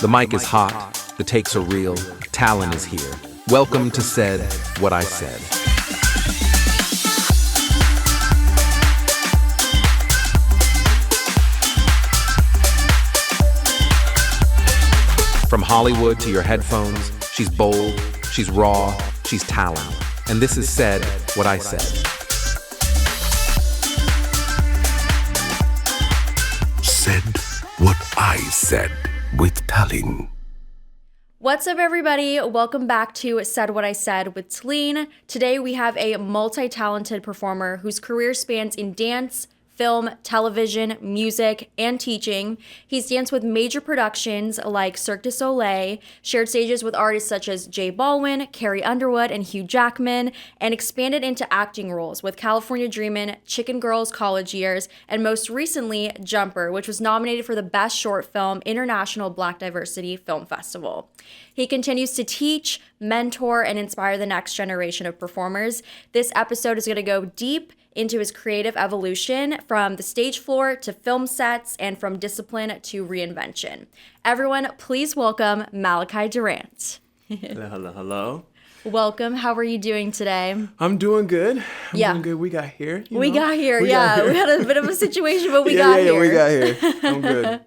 The mic is hot, the takes are real, Talin is here. Welcome to Said What I Said. From Hollywood to your headphones, she's bold, she's raw, she's Talin. And this is Said What I Said. Said What I Said with Talin. What's up, everybody? Welcome back to Said What I Said with Talin. Today we have a multi-talented performer whose career spans in dance, film, television, music, and teaching. He's danced with major productions like Cirque du Soleil, shared stages with artists such as Jay Baldwin, Carrie Underwood, and Hugh Jackman, and expanded into acting roles with California Dreamin', Chicken Girls College Years, and most recently, Jumper, which was nominated for the Best Short Film International Black Diversity Film Festival. He continues to teach, mentor, and inspire the next generation of performers. This episode is going to go deep into his creative evolution from the stage floor to film sets and from discipline to reinvention. Everyone, please welcome Malachi Durant. Hello. Welcome. How are you doing today? I'm doing good. Yeah. Doing good. We got here. We got here. We had a bit of a situation, but we got here. Yeah, we got here. I'm good.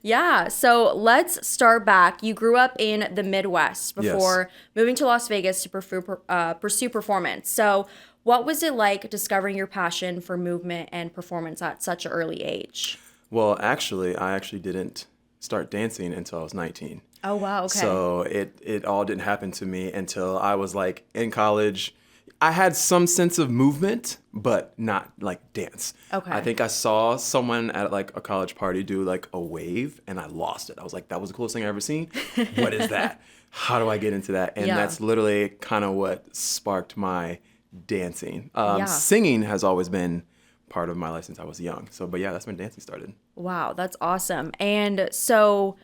Yeah, so let's start back. You grew up in the Midwest before moving to Las Vegas to pursue performance. So what was it like discovering your passion for movement and performance at such an early age? Well, I actually didn't start dancing until I was 19. Oh, wow, okay. So it all didn't happen to me until I was like in college. I had some sense of movement, but not like dance. Okay. I think I saw someone at like a college party do like a wave and I lost it. I was like, that was the coolest thing I've ever seen. What is that? How do I get into that? And that's literally kind of what sparked my dancing. Singing has always been part of my life since I was young. But that's when dancing started. Wow, that's awesome. And so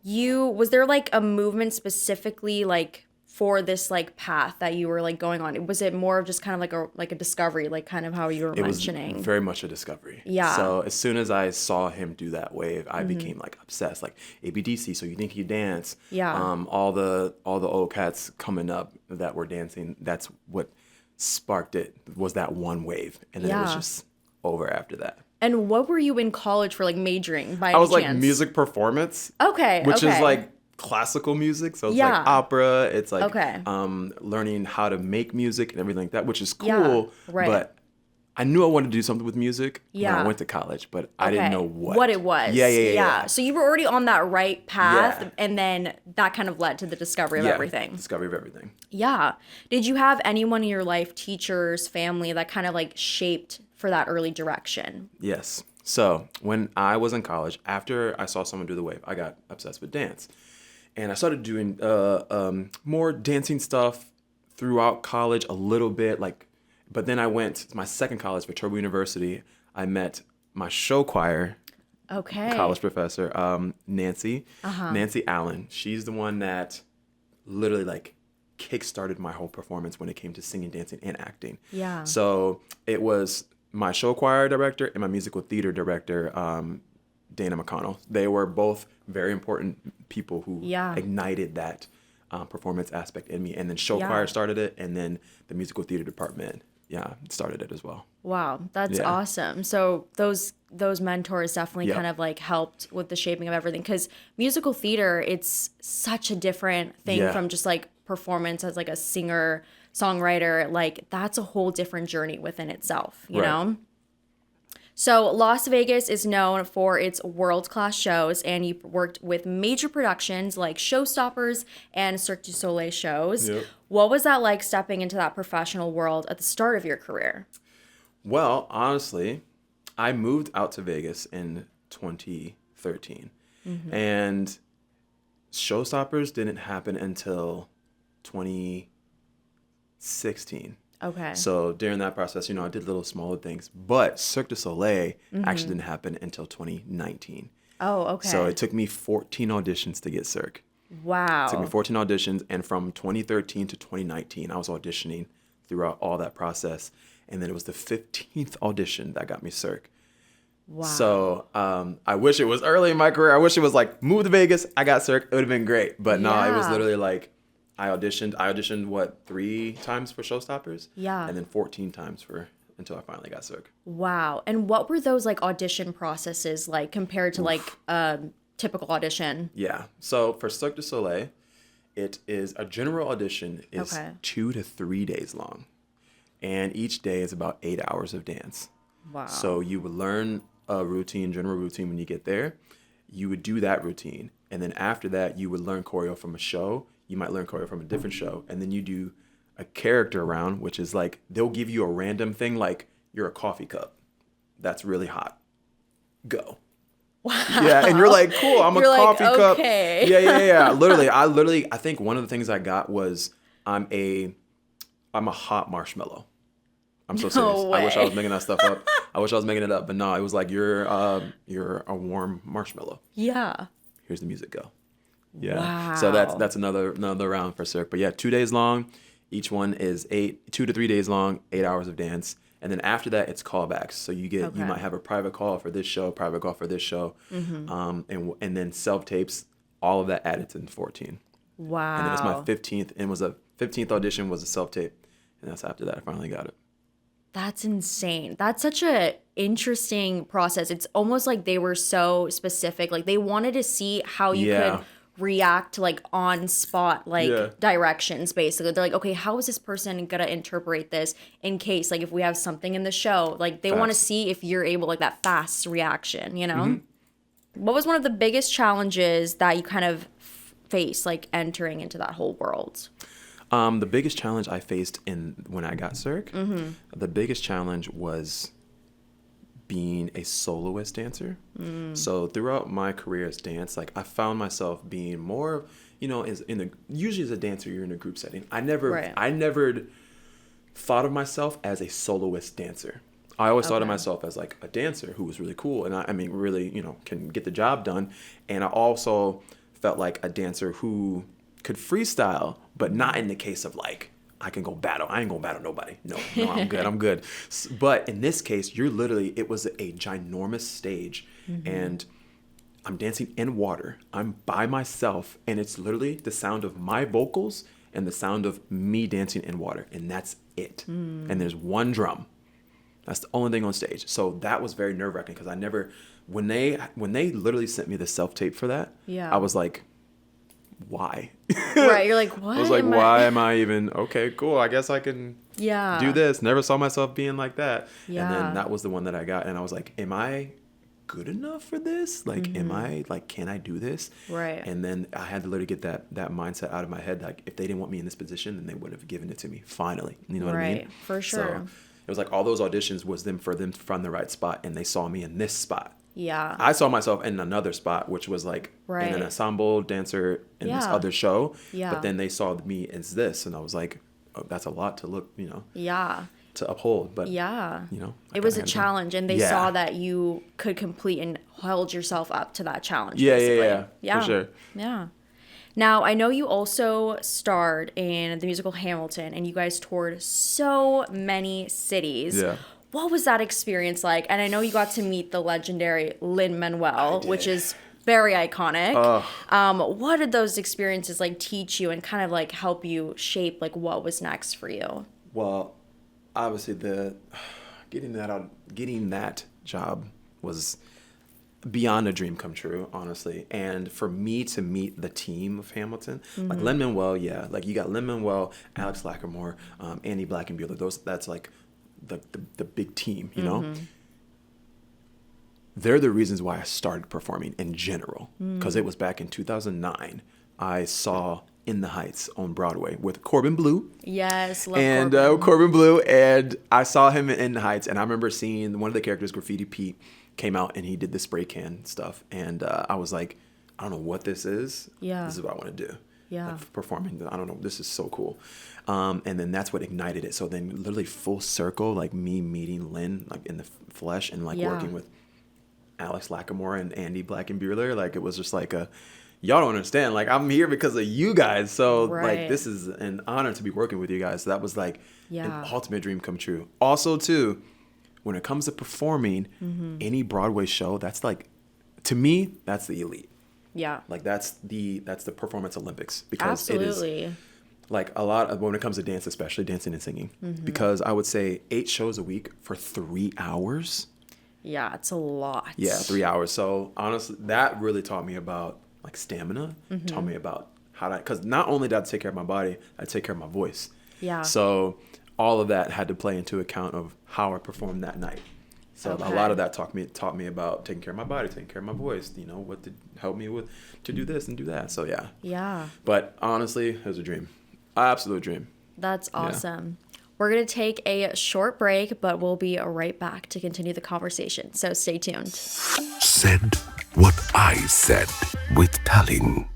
was there like a movement specifically like for this like path that you were like going on? Was it more of just kind of like a discovery, like kind of how you were mentioning? It was very much a discovery. Yeah. So as soon as I saw him do that wave, I became like obsessed. Like ABDC, so you think you dance. Yeah. All the old cats coming up that were dancing. That's what sparked it. Was that one wave, and then it was just over after that. And what were you in college for, like majoring by any I was chance? like music performance. Okay. Which is like classical music, so it's like opera, it's like learning how to make music and everything like that, which is cool. Right. But I knew I wanted to do something with music when I went to college, but I didn't know what it was. Yeah. So you were already on that right path, and then that kind of led to the discovery of everything. Discovery of everything. Yeah. Did you have anyone in your life, teachers, family, that kind of like shaped for that early direction? Yes. So when I was in college, after I saw someone do the wave, I got obsessed with dance. And I started doing more dancing stuff throughout college a little bit. But then I went to my second college, Viterbo University. I met my show choir college professor, Nancy Allen. She's the one that literally like kickstarted my whole performance when it came to singing, dancing, and acting. Yeah. So it was my show choir director and my musical theater director, Dana McConnell. They were both very important people who ignited that performance aspect in me. And then show choir started it, and then the musical theater department started it as well. Wow, that's awesome. So those mentors definitely kind of like helped with the shaping of everything, because musical theater, it's such a different thing from just like performance as like a singer, songwriter. Like that's a whole different journey within itself, you know? So Las Vegas is known for its world-class shows, and you worked with major productions like Showstoppers and Cirque du Soleil shows. Yep. What was that like stepping into that professional world at the start of your career? Well, honestly, I moved out to Vegas in 2013, and Showstoppers didn't happen until 2016. Okay. So during that process, I did little smaller things. But Cirque du Soleil actually didn't happen until 2019. Oh, okay. So it took me 14 auditions to get Cirque. Wow. It took me 14 auditions. And from 2013 to 2019, I was auditioning throughout all that process. And then it was the 15th audition that got me Cirque. Wow. So I wish it was early in my career. I wish it was like, move to Vegas, I got Cirque, it would have been great. But no, it was Yeah. literally like, I auditioned what, 3 times for Showstoppers? Yeah. And then 14 times until I finally got Cirque. Wow. And what were those like audition processes like compared to like typical audition? Yeah. So for Cirque du Soleil, it is a general audition is Okay. 2 to 3 days long. And each day is about 8 hours of dance. Wow. So you would learn a routine, general routine when you get there. You would do that routine. And then after that, you would learn choreo from a show. You might learn choreo from a different show. And then you do a character round, which is like, they'll give you a random thing like, you're a coffee cup. That's really hot. Go. Wow. Yeah, and you're like, cool, I'm You're a like, coffee cup. okay. Yeah. Literally, I think one of the things I got was I'm a hot marshmallow. I'm so serious. I wish I was way. making that stuff up. I wish I was making it up, but no, it was like you're a warm marshmallow. Yeah. Here's the music, go. Yeah. Wow. So that's another round for Cirque. But yeah, 2 days long. Each one is 2 to 3 days long, 8 hours of dance. And then after that, it's callbacks. So you might have a private call for this show, private call for this show, and then self tapes. All of that added to 14. Wow. And it was my 15th, and was a 15th audition was a self tape, and that's after that I finally got it. That's insane. That's such a interesting process. It's almost like they were so specific. Like they wanted to see how you Yeah. could react to like on spot directions basically. They're like, okay, how is this person gonna interpret this in case like if we have something in the show? Like they want to Facts. see if you're able like that fast reaction, you know? What was one of the biggest challenges that you kind of faced like entering into that whole world? The biggest challenge I faced when I got Cirque, the biggest challenge was being a soloist dancer. So throughout my career as dance, like I found myself being more, usually as a dancer, you're in a group setting. I never thought of myself as a soloist dancer. I always thought of myself as like a dancer who was really cool. And I mean, really, can get the job done. And I also felt like a dancer who could freestyle, but not in the case of like, I can go battle. I ain't gonna battle nobody. No, I'm good. I'm good. But in this case, it was a ginormous stage and I'm dancing in water. I'm by myself and it's literally the sound of my vocals and the sound of me dancing in water. And that's it. And there's one drum. That's the only thing on stage. So that was very nerve wracking because when they literally sent me the self tape for that, I was like, why? Right. You're like, what? I was like, why am I even, okay, cool. I guess I can do this. Never saw myself being like that. Yeah. And then that was the one that I got. And I was like, am I good enough for this? Like, am I like, can I do this? Right. And then I had to literally get that mindset out of my head. Like if they didn't want me in this position, then they would have given it to me finally. You know what I mean? Right. For sure. So it was like all those auditions was them to find the right spot. And they saw me in this spot. Yeah. I saw myself in another spot, which was like in an ensemble dancer in this other show. Yeah. But then they saw me as this, and I was like, oh, that's a lot to look, to uphold. But it was a challenge, and they saw that you could complete and held yourself up to that challenge. Basically. Yeah, for sure. Yeah. Now, I know you also starred in the musical Hamilton, and you guys toured so many cities. Yeah. What was that experience like? And I know you got to meet the legendary Lin-Manuel, which is very iconic. What did those experiences like teach you and kind of like help you shape like what was next for you? Well, obviously getting that job was beyond a dream come true, honestly. And for me to meet the team of Hamilton, like Lin-Manuel, like you got Lin-Manuel, Alex Lacamoire, Andy Blankenbuehler, that's like the big team, They're the reasons why I started performing in general, because it was back in 2009. I saw In the Heights on Broadway with Corbin Bleu. Yes, love and Corbin. Corbin Bleu, and I saw him in the Heights, and I remember seeing one of the characters, Graffiti Pete, came out and he did the spray can stuff, and I was like, I don't know what this is. This is what I want to do. Like performing, I don't know, this is so cool. And then that's what ignited it. So then literally full circle, like me meeting Lynn like in the flesh and like working with Alex Lacamoire and Andy Blankenbuehler, like it was just like y'all don't understand, like I'm here because of you guys. So like this is an honor to be working with you guys. So that was like an ultimate dream come true. Also too, when it comes to performing any Broadway show, that's like, to me, that's the elite. Yeah. Like that's the performance Olympics, because it Absolutely. is like a lot of, when it comes to dance, especially dancing and singing, because I would say 8 shows a week for 3 hours. Yeah, it's a lot. Yeah, 3 hours. So honestly, that really taught me about like stamina, taught me about how to, because not only did I take care of my body, I take care of my voice. Yeah. So all of that had to play into account of how I performed that night. So a lot of that taught me about taking care of my body, taking care of my voice, you know, what to help me with to do this and do that. So yeah. Yeah. But honestly, it was a dream. Absolute dream. That's awesome. We're going to take a short break, but we'll be right back to continue the conversation. So stay tuned. Said what I said with Talin.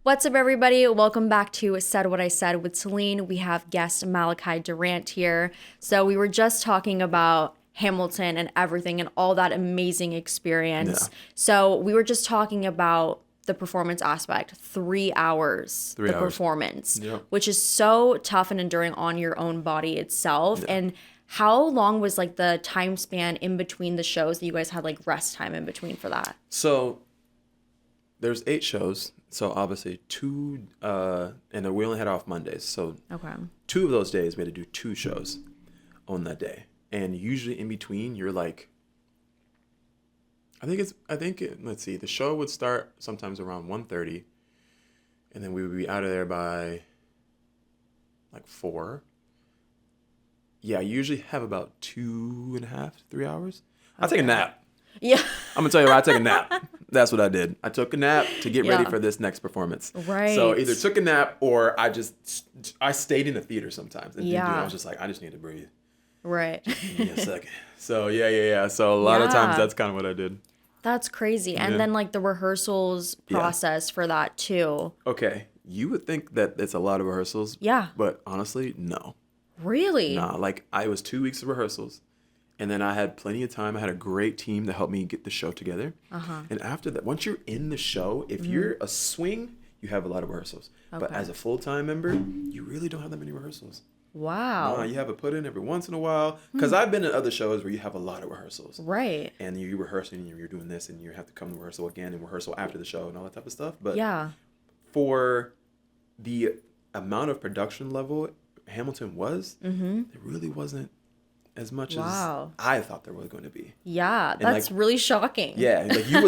What's up, everybody? Welcome back to Said What I Said with Talin. We have guest Malachi Durant here. So we were just talking about Hamilton and everything and all that amazing experience. Yeah. So we were just talking about the performance aspect, 3 hours, 3 the hours. performance, Yep. which is so tough and enduring on your own body itself. And how long was like the time span in between the shows that you guys had like rest time in between for that? So there's 8 shows. So obviously 2, and then we only had off Mondays. So Okay. 2 of those days we had to do 2 shows on that day. And usually in between, you're like, let's see, the show would start sometimes around 1:30, and then we would be out of there by like 4. Yeah, I usually have about 2.5, 3 hours. I take a nap. Yeah. I'm gonna tell you what, I took a nap. That's what I did. I took a nap to get ready Yeah. for this next performance. Right. So either took a nap or I stayed in the theater sometimes and didn't do it. Yeah. I was just like, I just need to breathe. Right. Give me a second. So yeah. So a lot of times Yeah. that's kind of what I did. That's crazy. And Yeah. then like the rehearsals process for that too. Okay, you would think that it's a lot of rehearsals. Yeah. But honestly, no. Really? Nah, like I was 2 weeks of rehearsals, and then I had plenty of time. I had a great team to help me get the show together. And after that, once you're in the show, if you're a swing, you have a lot of rehearsals. But Okay. as a full-time member, you really don't have that many rehearsals. Wow. You have a put in every once in a while. Because I've been in other shows where you have a lot of rehearsals. Right. And you're rehearsing and you're doing this and you have to come to rehearsal again and rehearsal after the show and all that type of stuff. But Yeah. for the amount of production level Hamilton was, it really wasn't as much Wow. as I thought there was going to be. Yeah. That's like- really shocking. Yeah, like you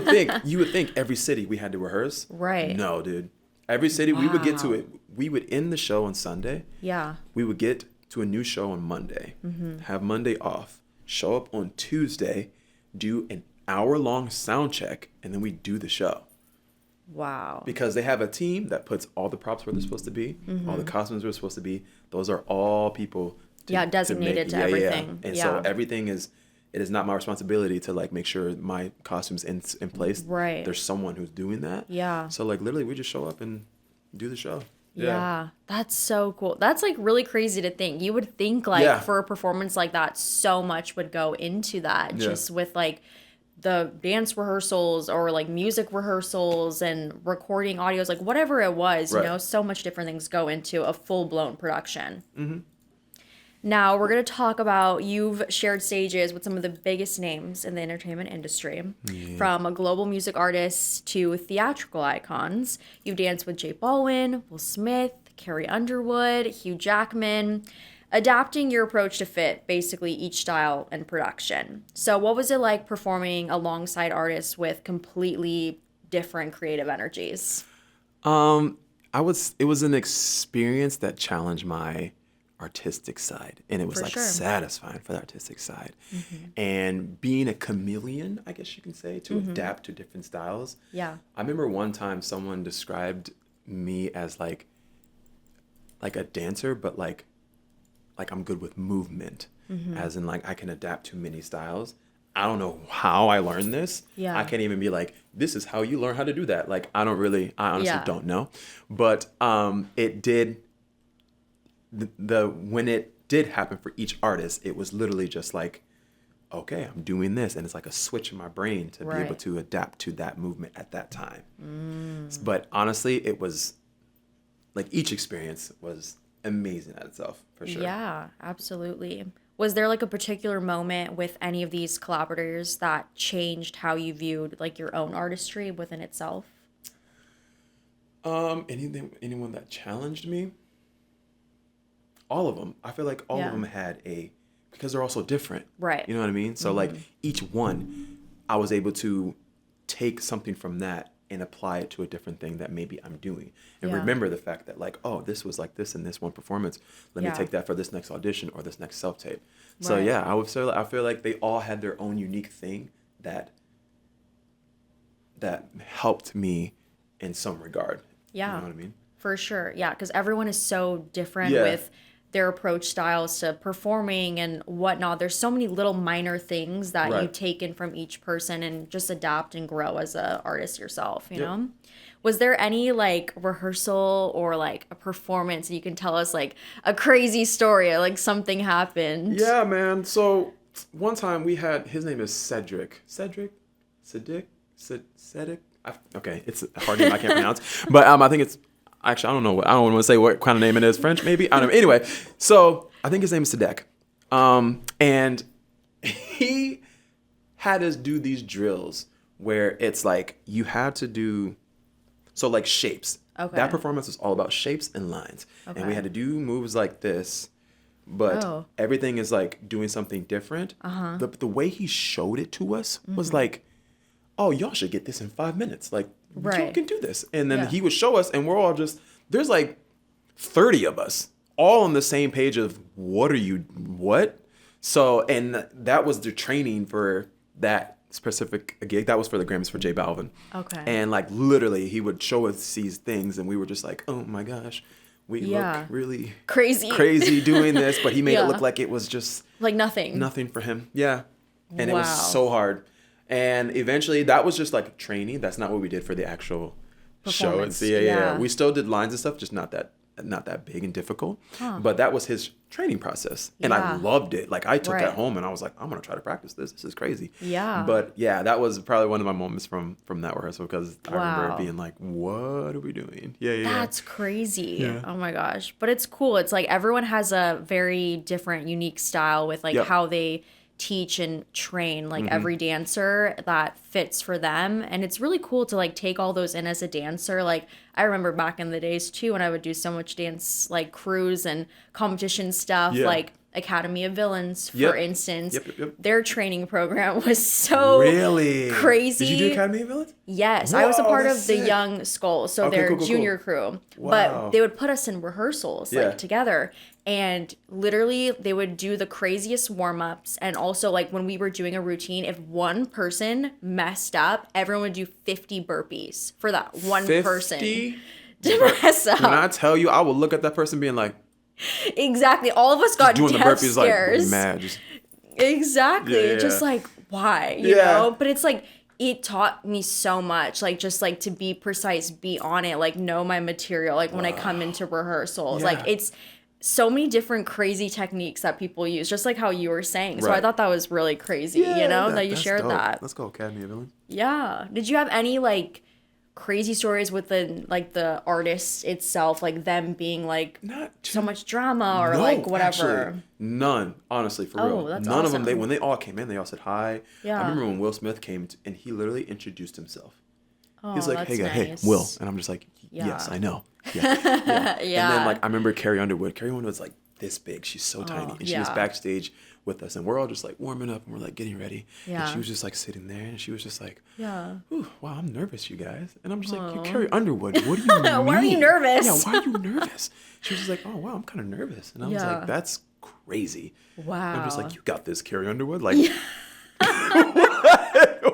would think every city we had to rehearse. Right. No, dude. Every city we would get to Wow. it. We would end the show on Sunday. Yeah. We would get to a new show on Monday. Have Monday off. Show up on Tuesday, do an hour-long sound check, and then we do the show. Wow. Because they have a team that puts all the props where they're supposed to be, all the costumes where they're supposed to be. Those are all people Designated to everything. And Yeah. so everything it is not my responsibility to like make sure my costume's in place. Right. There's someone who's doing that. Yeah. So like literally we just show up and do the show. Yeah. That's so cool. That's like really crazy to think. You would think like Yeah. for a performance like that, so much would go into that Yeah. just with like the dance rehearsals or like music rehearsals and recording audios, like whatever it was, Right. you know, so much different things go into a full blown production. Now we're going to talk about, you've shared stages with some of the biggest names in the entertainment industry, from global music artists to theatrical icons. You've danced with Jay Baldwin, Will Smith, Carrie Underwood, Hugh Jackman, adapting your approach to fit basically each style and production. So what was it like performing alongside artists with completely different creative energies? It was an experience that challenged my artistic side, and it was For like sure. satisfying for the artistic side. And being a chameleon, I guess you can say, to adapt to different styles. Yeah. I remember one time someone described me as like a dancer, but like I'm good with movement, as in like I can adapt to many styles. I don't know how I learned this. Yeah. I can't even be like, this is how you learn how to do that. Like I honestly Yeah. don't know. But it did when it did happen for each artist, it was literally just like, okay, I'm doing this, and it's like a switch in my brain to be able Right. to adapt to that movement at that time. But honestly, it was like each experience was amazing at itself, for sure. Yeah, absolutely. Was there like a particular moment with any of these collaborators that changed how you viewed like your own artistry within itself? Anyone that challenged me? All of them. I feel like all of them had because they're all so different. Right. You know what I mean? So like each one, I was able to take something from that and apply it to a different thing that maybe I'm doing. And remember the fact that like, oh, this was like this in this one performance. Let me take that for this next audition or this next self-tape. So yeah, I feel like they all had their own unique thing that helped me in some regard. Yeah. You know what I mean? For sure. Yeah, because everyone is so different with their approach styles to performing and whatnot. There's so many little minor things that you take in from each person and just adapt and grow as an artist yourself, you know? Was there any like rehearsal or like a performance you can tell us like a crazy story, like something happened? Yeah, man. So one time we had, his name is Cedric. Okay, it's a hard name I can't pronounce. But I think it's, actually, I don't want to say what kind of name it is. French, maybe? I don't know. Anyway, so I think his name is Sadek. And he had us do these drills where it's like you had to do, so like shapes. Okay. That performance was all about shapes and lines. Okay. And we had to do moves like this, but everything is like doing something different. The way he showed it to us was like, oh, y'all should get this in 5 minutes. Like, you can do this. And then he would show us, and we're all just, there's like 30 of us, all on the same page of, what? So, and that was the training for that specific gig. That was for the Grammys for J Balvin. Okay. And like, literally, he would show us these things, and we were just like, oh my gosh, we look really crazy doing this. But he made it look like it was just like nothing for him. Yeah. And it was so hard. And eventually, that was just like training. That's not what we did for the actual show. And so, we still did lines and stuff, just not that big and difficult. But that was his training process, and I loved it. Like I took that home, and I was like, I'm gonna try to practice this. This is crazy. Yeah. But yeah, that was probably one of my moments from that rehearsal because I remember being like, what are we doing? Yeah. That's crazy. Yeah. Oh my gosh. But it's cool. It's like everyone has a very different, unique style with like how they teach and train like every dancer that fits for them, and it's really cool to like take all those in as a dancer. Like I remember back in the days too when I would do so much dance like crews and competition stuff like Academy of Villains for instance. Their training program was so crazy. Did you do Academy of Villains? Yes. Whoa, I was a part of the Young Skulls, so their junior crew. But they would put us in rehearsals like together, and literally they would do the craziest warm-ups. And also like when we were doing a routine, if one person messed up, everyone would do 50 burpees for that one person to mess up. When I tell you, I will look at that person being like, exactly. All of us got doing death the burpees scares. like mad. Just, exactly. Just like, why? You know? But it's like, it taught me so much. Like, just like to be precise, be on it, like know my material. Like when I come into rehearsals, like it's so many different crazy techniques that people use, just like how you were saying. So I thought that was really crazy, you know, that you shared that. Let's go Academy of Villains. Yeah. Did you have any like crazy stories with the artist itself, like them being like so much drama or like whatever? Actually, none, honestly, for real. That's none awesome. of them. When they all came in, they all said hi. Yeah. I remember when Will Smith came and he literally introduced himself. He's like, that's hey, nice. Will. And I'm just like, yes, I know. Yeah. And then like I remember Carrie Underwood. Carrie Underwood's like this big. She's so tiny. And she was backstage with us, and we're all just like warming up and we're like getting ready. And she was just like sitting there, and she was just like, ooh, wow, I'm nervous, you guys. And I'm just like, you're Carrie Underwood. What do you mean? Why are you nervous? Yeah, why are you nervous? She was just like, oh, wow, I'm kind of nervous. And I was like, that's crazy. Wow. And I'm just like, you got this, Carrie Underwood. Like,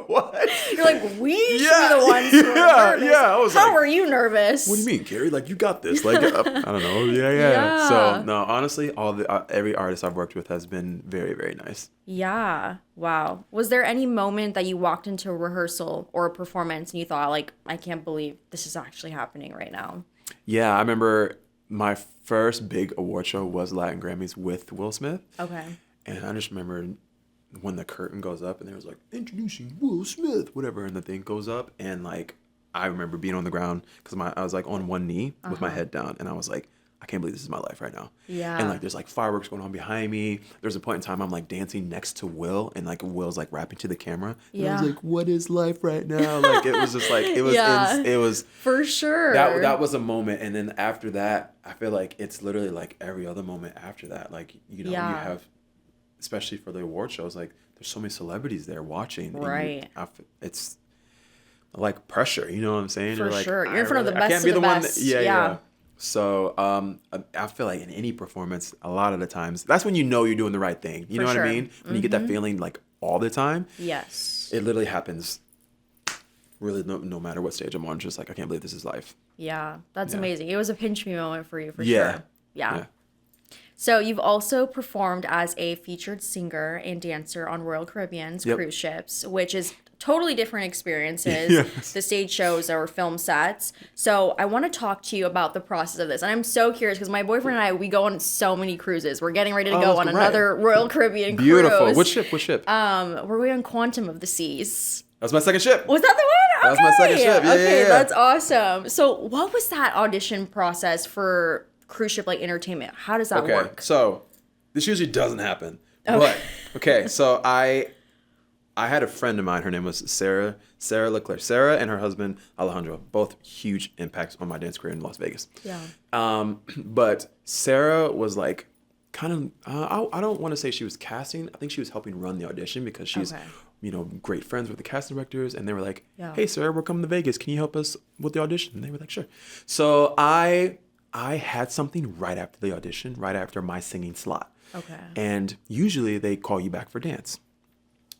what? You're like, we should be the ones who are nervous. I was How like, are you nervous? what do you mean, Carrie? Like, you got this. Like, I don't know. Yeah. So, no, honestly, every artist I've worked with has been very, very nice. Yeah. Wow. Was there any moment that you walked into a rehearsal or a performance and you thought, like, I can't believe this is actually happening right now? Yeah, I remember my first big award show was Latin Grammys with Will Smith. Okay. And I just remember when the curtain goes up and there was like, introducing Will Smith, whatever, and the thing goes up, and like I remember being on the ground because I was like on one knee with my head down, and I was like, I I can't believe this is my life right now. Yeah. And like there's like fireworks going on behind me. There's a point in time I'm like dancing next to Will, and like Will's like rapping to the camera. And I Yeah. was like, what is life right now? Like it was just like it was Yeah. it was For sure. that was a moment. And then after that, I feel like it's literally like every other moment after that. Like, you know, Yeah. you have, especially for the award shows, like there's so many celebrities there watching. and Right. it's like pressure, you know what I'm saying? For You're like, sure. You're in front of the I best can't be of the the one best. yeah, Yeah. yeah. So I feel like in any performance, a lot of the times, that's when you know you're doing the right thing. You For know what sure. I mean? When you get that feeling like all the time, Yes. it literally happens. Really, no matter what stage I'm on, just like I can't believe this is life. Yeah. That's Yeah. amazing. It was a pinch me moment for you, for Yeah. sure. Yeah. So you've also performed as a featured singer and dancer on Royal Caribbean's Yep. cruise ships, which is totally different experiences. Yes. The stage shows or film sets. So I want to talk to you about the process of this. And I'm so curious because my boyfriend and I, we go on so many cruises. We're getting ready to go that's on right. another Royal Caribbean Beautiful. cruise. What ship? What ship? We're going on Quantum of the Seas. That was my second ship. Was that the one? That was my second Okay. ship. Yeah, okay, yeah. That's awesome. So what was that audition process for cruise ship like entertainment? How does that Okay, work? so this usually doesn't happen. But okay, so I had a friend of mine. Her name was Sarah Leclerc. Sarah and her husband Alejandro, both huge impacts on my dance career in Las Vegas. Yeah. But Sarah was like kind of I don't want to say she was casting. I think she was helping run the audition because she's Okay. you know great friends with the casting directors, and they were like, Yeah. "Hey, Sarah, we're coming to Vegas. Can you help us with the audition?" And they were like, "Sure." So I had something right after the audition, right after my singing slot. Okay. And usually they call you back for dance.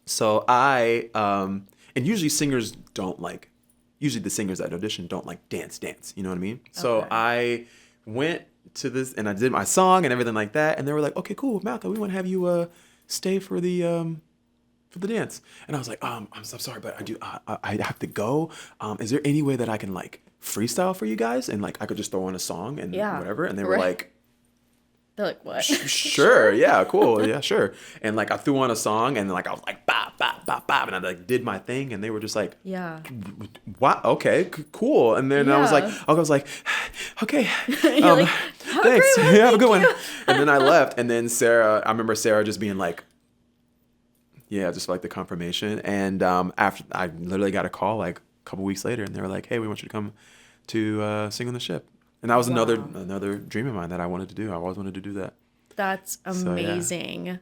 So and usually singers don't like, usually the singers at audition don't like dance, you know what I mean? So Okay. I went to this and I did my song and everything like that. And they were like, okay, cool, Malachi, we want to have you stay for the dance. And I was like, I'm so sorry, but I have to go. Is there any way that I can like freestyle for you guys? And like, I could just throw on a song and Yeah. whatever. And they were Right. like, They're like, what? sure, yeah, cool, yeah, sure. And like I threw on a song and like I was like bop bop bop bop, and I like did my thing, and they were just like, Yeah. wow, okay, cool. And then I was Yeah. like, okay, You're like, "Have a thanks, great one, yeah, have a good thank one. you." And then I left, and then I remember Sarah just being like, yeah, just like the confirmation. And after I literally got a call like a couple weeks later, and they were like, hey, we want you to come to sing on the ship. And that was another dream of mine that I wanted to do. I always wanted to do that. That's yeah. amazing.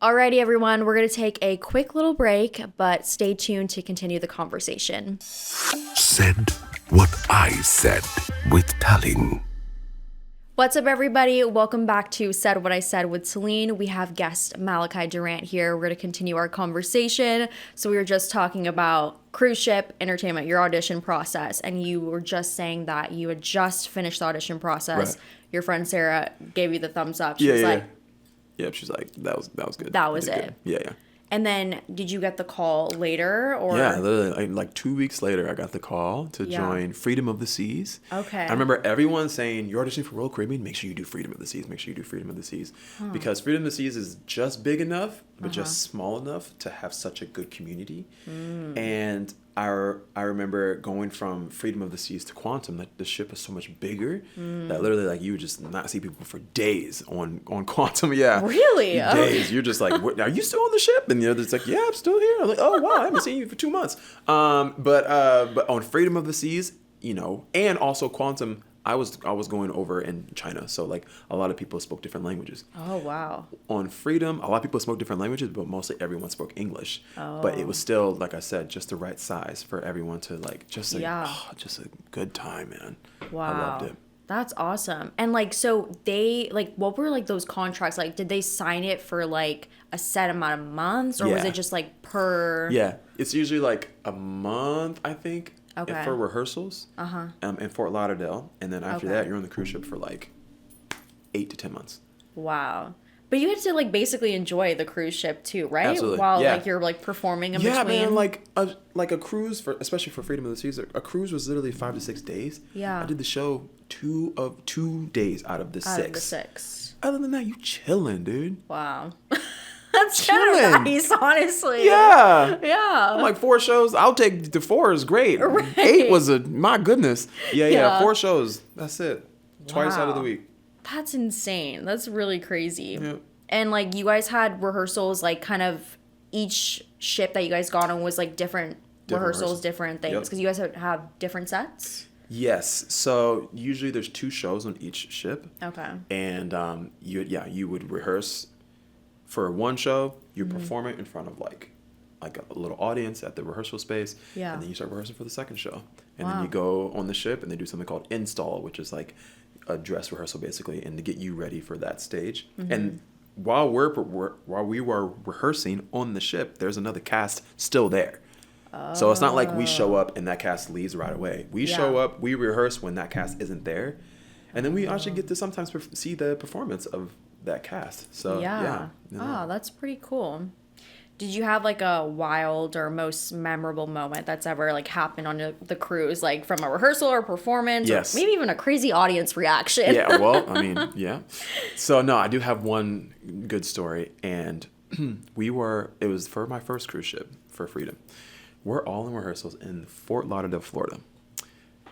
Alrighty, everyone, we're going to take a quick little break, but stay tuned to continue the conversation. Said what I said with Talin. What's up, everybody? Welcome back to Said What I Said with Talin. We have guest Malachi Durant here. We're going to continue our conversation. So we were just talking about cruise ship entertainment, your audition process, and you were just saying that you had just finished the audition process. Right. Your friend Sarah gave you the thumbs up. She Yeah, was yeah. like, Yeah, she's like, that was good. That You was did it. good. Yeah, yeah. and then did you get the call later? Or Yeah, literally, like 2 weeks later, I got the call to Yeah. join Freedom of the Seas. Okay. I remember everyone saying, you're auditioning for Royal Caribbean, make sure you do Freedom of the Seas, make sure you do Freedom of the Seas. Because Freedom of the Seas is just big enough, but just small enough to have such a good community. And I remember going from Freedom of the Seas to Quantum, like the ship is so much bigger that literally like you would just not see people for days on Quantum. Yeah. Really? Days. You're just like, what, are you still on the ship? And the other's like, yeah, I'm still here. I'm like, oh wow, I haven't seen you for 2 months. But on Freedom of the Seas, you know, and also Quantum, I was going over in China, so like a lot of people spoke different languages. Oh, wow. On Freedom, a lot of people spoke different languages, but mostly everyone spoke English. But it was still, like I said, just the right size for everyone to like just like, Yeah. just a good time, man. Wow. I loved it. That's awesome. And like, so they like, what were like those contracts? Like, did they sign it for like a set amount of months, or was Yeah. it just like per? Yeah, it's usually like a month, I think. Okay. For rehearsals. In Fort Lauderdale, and then after Okay. that, you're on the cruise ship for like 8 to 10 months. Wow. But you had to like basically enjoy the cruise ship too, right? Absolutely. While Yeah. like you're like performing in Yeah, between. man, like a cruise for, especially for Freedom of the Seas, a cruise was literally 5 to 6 days. Yeah. I did the show 2 days out of the out 6. of the 6. Other than that, you chilling, dude. Wow. That's kind of Chilling. nice, honestly. Yeah. Yeah. I'm like 4 shows. I'll take the 4 is great. Right. 8 was my goodness. Yeah, Yeah. 4 shows. That's it. Twice out of the Wow. week. That's insane. That's really crazy. Yep. And like you guys had rehearsals, like kind of each ship that you guys got on was like different rehearsals, different things, Yep. because you guys have different sets. Yes. So usually there's 2 shows on each ship. Okay. And you would rehearse for one show. You perform it in front of like a little audience at the rehearsal space. Yeah. And then you start rehearsing for the second show. And Wow. then you go on the ship and they do something called install, which is like a dress rehearsal basically, and to get you ready for that stage. And while we were rehearsing on the ship, there's another cast still there. So it's not like we show up and that cast leaves right away. We show up, we rehearse when that cast isn't there, and then we actually get to sometimes see the performance of that cast. So yeah. Oh, that's pretty cool. Did you have like a wild or most memorable moment that's ever like happened on the cruise, like from a rehearsal or performance, Yes. or maybe even a crazy audience reaction? Yeah, well, I mean, yeah. So no, I do have one good story, and it was for my first cruise ship for Freedom. We're all in rehearsals in Fort Lauderdale, Florida.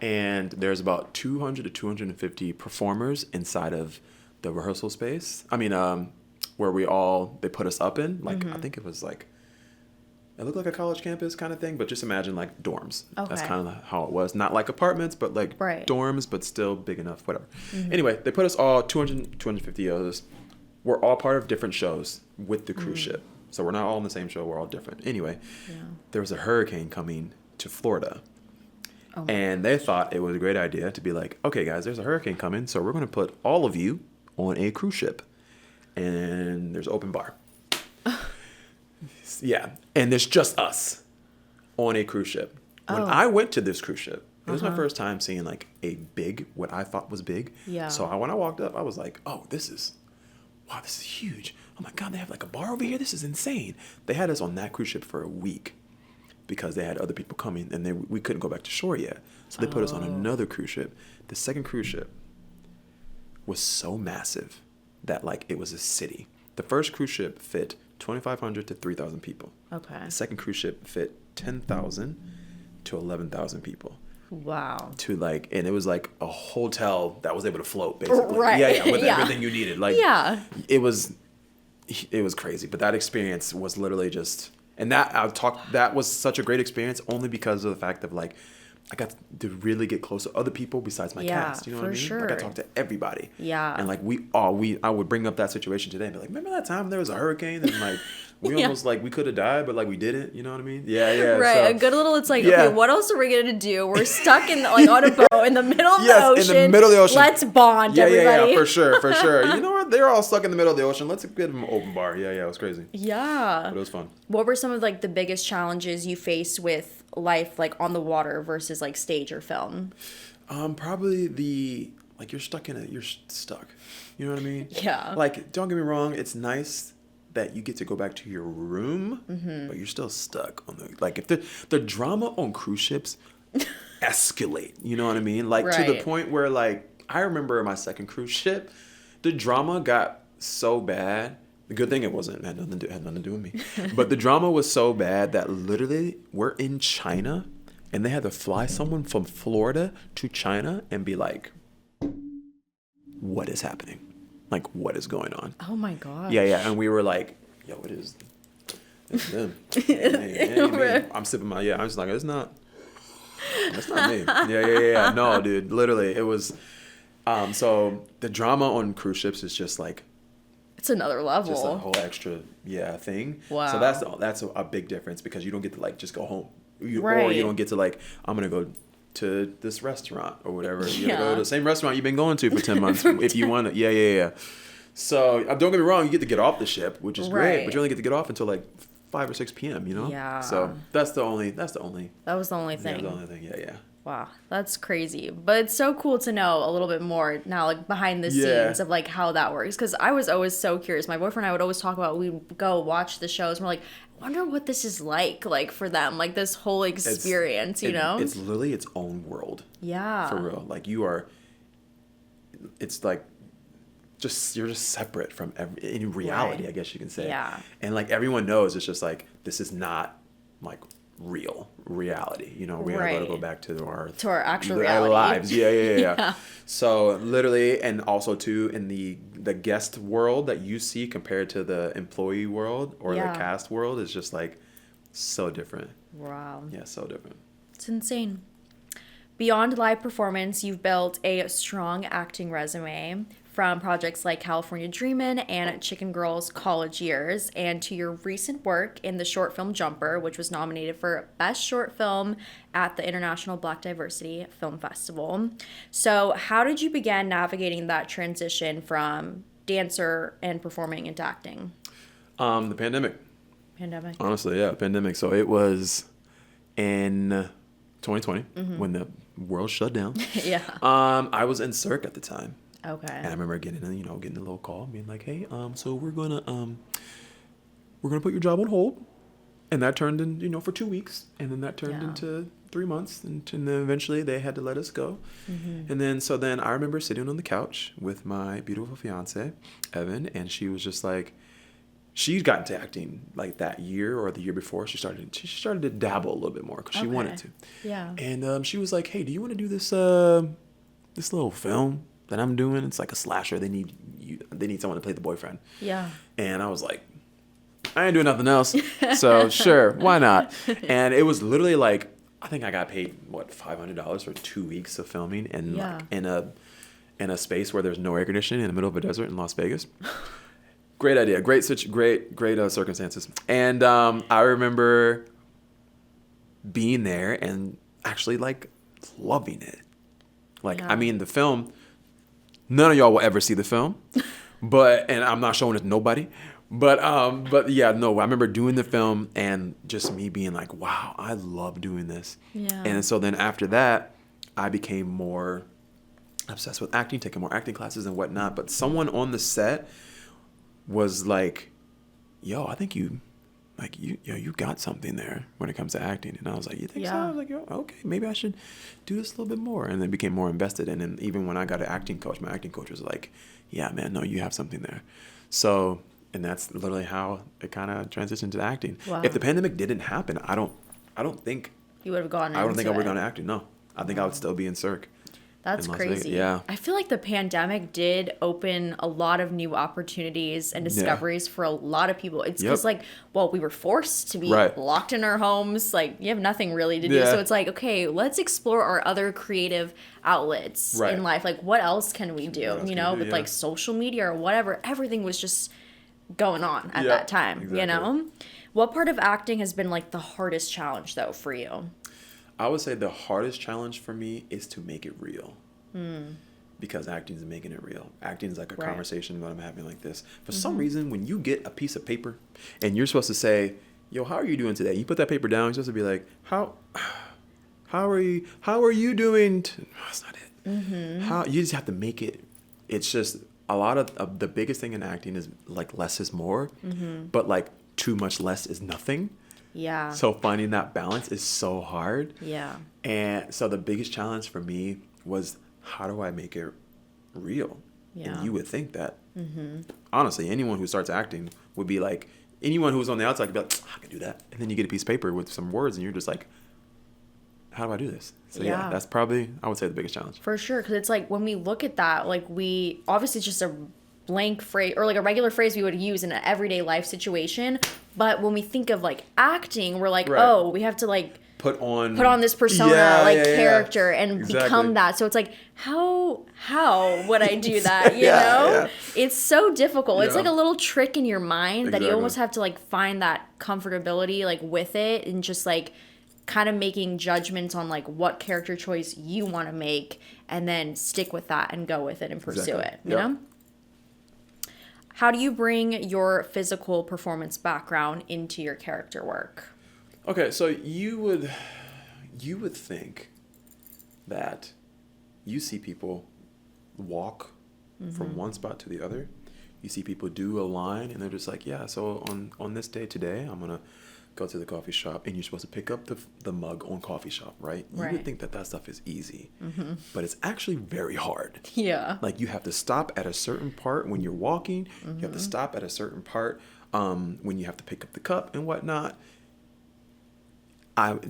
And there's about 200 to 250 performers inside of the rehearsal space. I mean, where they put us up in. Like, I think it was like, it looked like a college campus kind of thing, but just imagine like dorms. Okay. That's kind of how it was. Not like apartments, but like Right. dorms, but still big enough, whatever. Anyway, they put us all, 250 of us. We're all part of different shows with the cruise ship. So we're not all in the same show. We're all different. Anyway, there was a hurricane coming to Florida. And they thought it was a great idea to be like, okay, guys, there's a hurricane coming. So we're going to put all of you on a cruise ship. And there's open bar. Yeah. And there's just us on a cruise ship. When I went to this cruise ship, it was my first time seeing like what I thought was big. Yeah. So when I walked up, I was like, oh, this is huge. Oh my God, they have like a bar over here. This is insane. They had us on that cruise ship for a week because they had other people coming and we couldn't go back to shore yet. So they put us on another cruise ship. The second cruise ship was so massive that like it was a city. The first cruise ship fit 2,500 to 3,000 people. Okay. The second cruise ship fit 10,000 to 11,000 people. Wow. And it was like a hotel that was able to float basically. Right. Yeah, with Yeah. everything you needed. Like Yeah. it was crazy, but that experience was literally just, and that was such a great experience only because of the fact of like I got to really get close to other people besides my cast. You know what I mean? for Like I sure. talked to everybody. Yeah. And like I would bring up that situation today and be like, remember that time there was a hurricane and like we Yeah. almost like we could have died, but like we didn't. You know what I mean? Yeah. Right, So, a good little. It's like, Yeah. okay, what else are we gonna do? We're stuck in like on a boat in the middle of the ocean. in the middle of the ocean. Let's bond, everybody. Yeah, for sure. You know what? They're all stuck in the middle of the ocean. Let's get them an open bar. Yeah, it was crazy. Yeah. But it was fun. What were some of like the biggest challenges you faced with life like on the water versus like stage or film? Probably you're stuck in it. You're stuck. You know what I mean? Yeah. Like, don't get me wrong. It's nice that you get to go back to your room, but you're still stuck on like if the drama on cruise ships escalate. You know what I mean? Like to the Right. point where like I remember my second cruise ship, the drama got so bad. The good thing it had nothing to do with me. But the drama was so bad that literally we're in China and they had to fly someone from Florida to China and be like, what is happening? Like, what is going on? Oh my god. Yeah. And we were like, yo, it's them. Ain't me. I'm sipping I'm just like, that's not me. Yeah. No, dude, literally it was, so the drama on cruise ships is just like, It's another level. just a whole extra thing. Wow. So that's a big difference because you don't get to like just go home, or Right. you don't get to like I'm gonna go to this restaurant or whatever. You gotta go Yeah. to the same restaurant you've been going to for 10 months if you want to. Yeah. So don't get me wrong, you get to get off the ship, which is great, Right. but you only get to get off until like 5 or 6 p.m. You know. Yeah. So that's the only. That was the only Yeah, thing. the only thing. Yeah. Wow, that's crazy. But it's so cool to know a little bit more now, like behind the Yeah. scenes of like how that works. Because I was always so curious. My boyfriend and I would always talk about, we'd go watch the shows and we're like, I wonder what this is like for them, like this whole experience, you know? It's literally its own world. Yeah. For real. Like it's like you're just separate from in reality, Right. I guess you can say. Yeah. And like everyone knows it's just like this is not like real reality. You know, we are going to go back to our actual reality. lives. Yeah. Yeah. So literally, and also too in the guest world that you see compared to the employee world or the cast world is just like so different. Wow. Yeah, so different. It's insane. Beyond live performance, you've built a strong acting resume from projects like California Dreamin' and Chicken Girl's college years, and to your recent work in the short film Jumper, which was nominated for Best Short Film at the International Black Diversity Film Festival. So how did you begin navigating that transition from dancer and performing into acting? The pandemic. Pandemic. Honestly, yeah, pandemic. So it was in 2020 when the world shut down. Yeah. I was in Cirque at the time. Okay. And I remember getting a little call, being like, "Hey, so we're gonna put your job on hold," and that turned in, for 2 weeks, and then that turned into 3 months, and then eventually they had to let us go. And then I remember sitting on the couch with my beautiful fiance, Evan, and she was just like, she'd gotten to acting like that year or the year before. She started to dabble a little bit more because she wanted to. Yeah. And she was like, "Hey, do you want to do this little film that I'm doing? It's like a slasher. They need someone to play the boyfriend." Yeah. And I was like, I ain't doing nothing else, so sure, why not? And it was literally like, I think I got paid $500 for 2 weeks of filming, and like in a space where there's no air conditioning in the middle of a desert in Las Vegas. Great idea, great circumstances, and I remember being there and actually like loving it. Like, I mean, the film, none of y'all will ever see the film, and I'm not showing it to nobody, but yeah, no, I remember doing the film and just me being like, wow, I love doing this. Yeah. And so then after that, I became more obsessed with acting, taking more acting classes and whatnot. But someone on the set was like, "Yo, I think you got something there when it comes to acting." And I was like, "You think so?" I was like, "Yo, okay, maybe I should do this a little bit more." And then became more invested. And then even when I got an acting coach, my acting coach was like, "Yeah, man, no, you have something there." So, and that's literally how it kind of transitioned to acting. Wow. If the pandemic didn't happen, I don't think you would have gone I don't think I would have into gone to acting. No, I think I would still be in Cirque. That's in Las Vegas. crazy. Yeah. I feel like the pandemic did open a lot of new opportunities and discoveries for a lot of people. It's because we were forced to be locked in our homes. Like, you have nothing really to do. So it's like, okay, let's explore our other creative outlets in life. Like, what else can we do? With like social media or whatever. Everything was just going on at that time, exactly. What part of acting has been like the hardest challenge though for you? I would say the hardest challenge for me is to make it real. Because acting is making it real. Acting is like a conversation that I'm having like this. For some reason, when you get a piece of paper and you're supposed to say, "Yo, how are you doing today?" You put that paper down, you're supposed to be like, How are you doing? That's not it. How you just have to make it. It's just a lot of the biggest thing in acting is like less is more, but like too much less is nothing. Yeah. So finding that balance is so hard. Yeah. And so the biggest challenge for me was, how do I make it real? Yeah. And you would think that, honestly, anyone who starts acting would be like, anyone who's on the outside could be like, I can do that. And then you get a piece of paper with some words and you're just like, how do I do this? So yeah, that's probably, I would say, the biggest challenge. For sure. Because it's like, when we look at that, like obviously it's just a blank phrase or like a regular phrase we would use in an everyday life situation. But when we think of like acting, we're like, oh, we have to like put on this persona, character and become that. So it's like, how would I do that? You know? Yeah. It's so difficult. It's like a little trick in your mind that you almost have to like find that comfortability like with it and just like kind of making judgments on like what character choice you want to make and then stick with that and go with it and pursue it, you know? How do you bring your physical performance background into your character work? Okay, so you would think that you see people walk from one spot to the other. You see people do a line and they're just like, yeah, so on this day today, I'm going to go to the coffee shop and you're supposed to pick up the mug on coffee shop, right? You would think that stuff is easy, but it's actually very hard. Yeah. Like, you have to stop at a certain part when you're walking. You have to stop at a certain part when you have to pick up the cup and whatnot.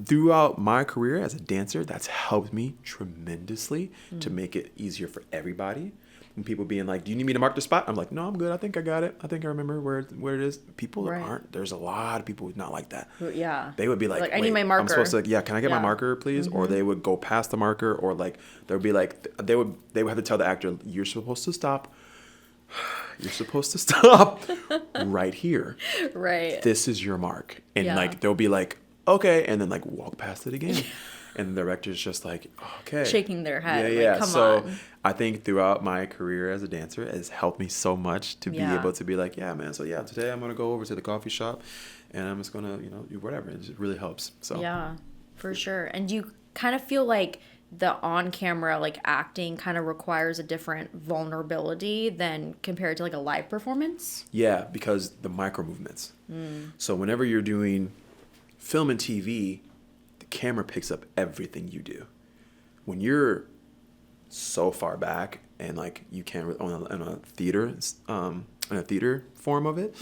throughout my career as a dancer, that's helped me tremendously to make it easier for everybody. And people being like, "Do you need me to mark the spot?" I'm like, "No, I'm good. I think I got it. I think I remember where it is." People aren't. There's a lot of people who's not like that. Yeah. They would be like, I need my marker. I'm supposed to, can I get my marker, please? Or they would go past the marker, or like they would be like, they would have to tell the actor, "You're supposed to stop. You're supposed to stop right here. Right. This is your mark." And like they'll be like, "Okay," and then like walk past it again. And the director's just like, "Okay." Shaking their head. Yeah. Like, come so on. I think throughout my career as a dancer, it has helped me so much to be able to be like, "Yeah, man. So today I'm going to go over to the coffee shop and I'm just going to, do whatever." It just really helps. So Yeah, for sure. And you kind of feel like the on-camera like acting kind of requires a different vulnerability than compared to like a live performance? Yeah, because the micro movements. So whenever you're doing film and TV, the camera picks up everything you do. When you're so far back and like you can't in a theater form of it,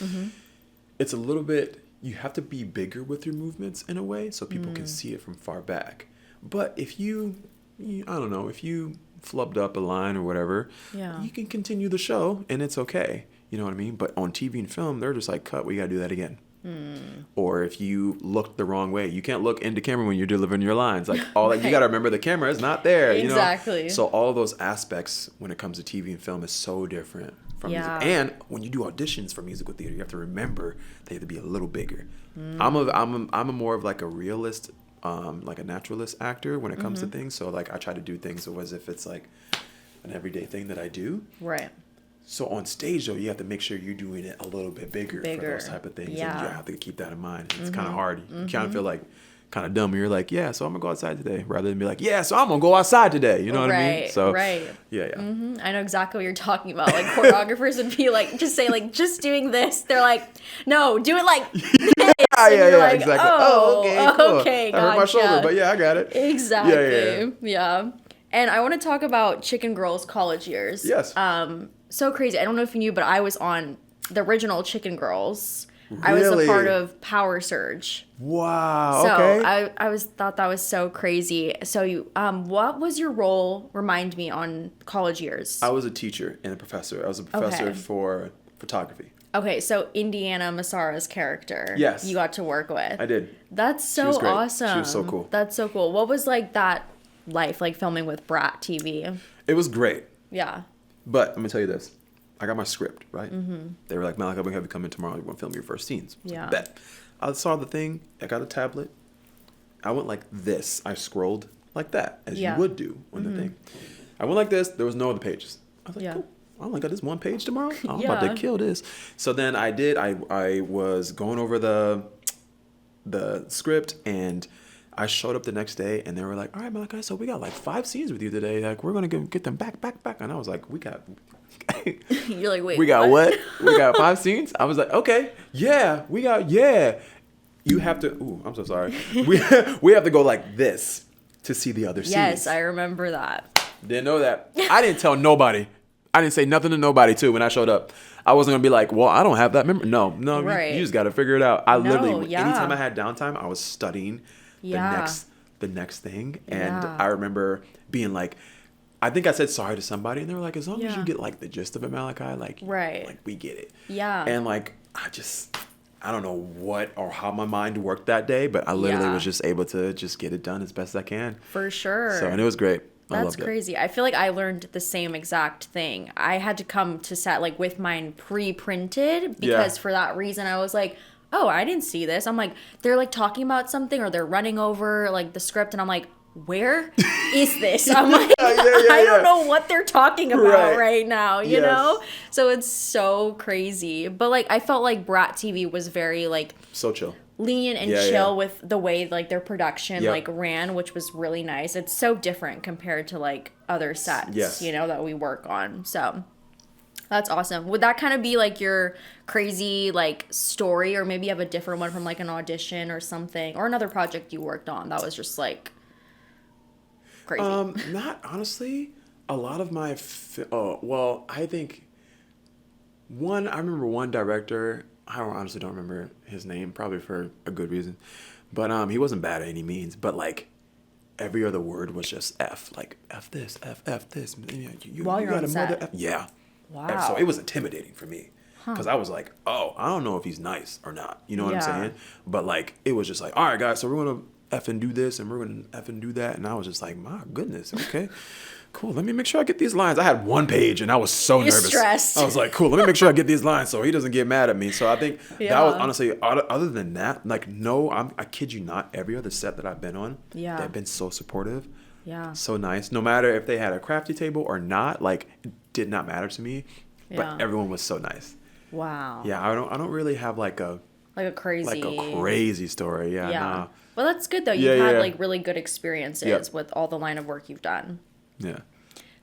it's a little bit, you have to be bigger with your movements in a way so people can see it from far back. But if you if you flubbed up a line or whatever, you can continue the show and it's okay. You know what I mean? But on TV and film, they're just like, "Cut, we got to do that again." Or if you looked the wrong way, you can't look into camera when you're delivering your lines. Like all that, you got to remember the camera is not there. Exactly. You know? So all those aspects when it comes to TV and film is so different from music. And when you do auditions for musical theater, you have to remember they have to be a little bigger. I'm a more of like a realist, like a naturalist actor when it comes to things. So like I try to do things as if it's like an everyday thing that I do. Right. So on stage, though, you have to make sure you're doing it a little bit bigger. For those type of things. Yeah. And you have to keep that in mind. It's kind of hard. You kind of feel like kind of dumb. You're like, "Yeah, so I'm going to go outside today." Rather than be like, "Yeah, so I'm going to go outside today." You know what I mean? So, yeah. I know exactly what you're talking about. Like choreographers would be like, just say like, "Just doing this." They're like, "No, do it like this." Yeah, like, exactly. Oh, okay, cool. Okay, I hurt my shoulder, but I got it. Exactly. Yeah. And I want to talk about Chicken Girls college years. Yes. So crazy. I don't know if you knew, but I was on the original Chicken Girls. Really? I was a part of Power Surge. Wow. So okay. I thought that was so crazy. So you, what was your role? Remind me on college years. I was a teacher and a professor. I was a professor for photography. Okay, so Indiana Massara's character. Yes. You got to work with. I did. That's so She was great. awesome. She was so cool. That's so cool. What was like that life like filming with Brat TV? It was great. Yeah. But I'm gonna tell you this. I got my script, right? They were like, "Malachi, we're gonna have you come in tomorrow. You want to film your first scenes." Yeah. Bet. I saw the thing. I got a tablet. I went like this. I scrolled like that, as you would do on the thing. I went like this. There was no other pages. I was like, cool. I only got this one page tomorrow. I'm about to kill this. So then I did. I was going over the script, and I showed up the next day, and they were like, "All right, Malachi, so we got like 5 scenes with you today. Like, we're gonna get them back." And I was like, "We got." You're like, "Wait, we got what? We got 5 scenes?" I was like, "Okay, yeah, we got, yeah." You have to. Ooh, I'm so sorry. We have to go like this to see the other scenes. Yes, I remember that. Didn't know that. I didn't tell nobody. I didn't say nothing to nobody too when I showed up. I wasn't gonna be like, "Well, I don't have that memory." No, Right. you just got to figure it out. I literally, yeah. anytime I had downtime, I was studying the next thing, and I remember being like, I think I said sorry to somebody, and they were like, "As long as you get like the gist of it, Malachi, like we get it." Yeah. And like I don't know what or how my mind worked that day, but I literally was just able to just get it done as best I can. For sure. So, and it was great. That's crazy. I feel like I learned the same exact thing. I had to come to set like with mine pre-printed because for that reason I was like, "Oh, I didn't see this." I'm like, they're like talking about something or they're running over like the script, and I'm like, "Where is this?" I'm like, I don't know what they're talking about right now, you know? So it's so crazy. But like I felt like Brat TV was very like so chill. Lenient and chill with the way like their production like ran, which was really nice. It's so different compared to like other sets, you know, that we work on. So that's awesome. Would that kind of be like your crazy like story, or maybe you have a different one from like an audition or something, or another project you worked on that was just like crazy? Not honestly. A lot of my I think I remember one director. I honestly don't remember his name, probably for a good reason. But he wasn't bad at any means. But like every other word was just F. Like F this, F this. While you're on set. F. Yeah. Wow. So it was intimidating for me. Because I was like, oh, I don't know if he's nice or not. You know what I'm saying? But like, it was just like, all right, guys, so we're going to effing do this and we're going to effing do that. And I was just like, my goodness, okay, cool. Let me make sure I get these lines. I had one page and I was so nervous. Stressed. I was like, cool, let me make sure I get these lines so he doesn't get mad at me. So I think that was honestly, other than that, like, no, I kid you not, every other set that I've been on, they've been so supportive. Yeah. So nice. No matter if they had a crafty table or not, like, it did not matter to me. But everyone was so nice. Wow. Yeah, I don't really have like a crazy story. Yeah. Nah. Well, that's good though. You've had like really good experiences with all the line of work you've done. Yeah.